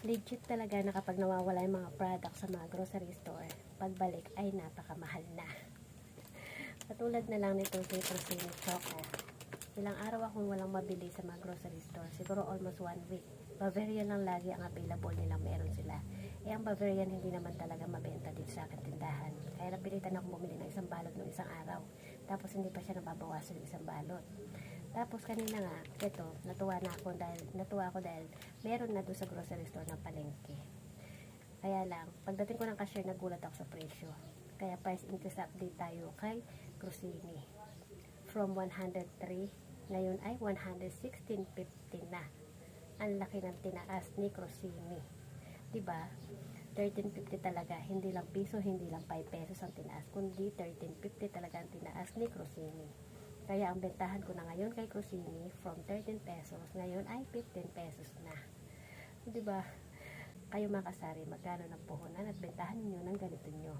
Legit talaga na kapag nawawala yung mga product sa mga grocery store, pagbalik ay napakamahal na. Katulad na lang nito si Crostini Choco. Ilang araw akong walang mabili sa mga grocery store. Siguro almost 1 week. Bavarian lang lagi ang available nilang meron sila. Ang Bavarian hindi naman talaga mabenta dito sa akin tindahan. Kaya napilitan ako bumili ng isang balot ng isang araw. Tapos hindi pa siya nababawasan ng isang balot. Tapos kanina nga, ito, natuwa ako dahil meron na doon sa grocery store ng palengke. Kaya lang, pagdating ko ng cashier, nagulat ako sa presyo. Kaya price increase update tayo kay Crostini. From 103, ngayon ay 116.50 na. Ang laki ng tinaas ni Crostini. Diba? 13.50 talaga, hindi lang piso, hindi lang 5 pesos ang tinaas, kundi 13.50 talaga ang tinaas ni Crostini. Kaya ang bentahan ko na ngayon kay Crostini from 13 pesos, ngayon ay 15 pesos na. Diba? Kayo mga kasari, magkano ng puhunan at bentahan niyo ng ganito nyo?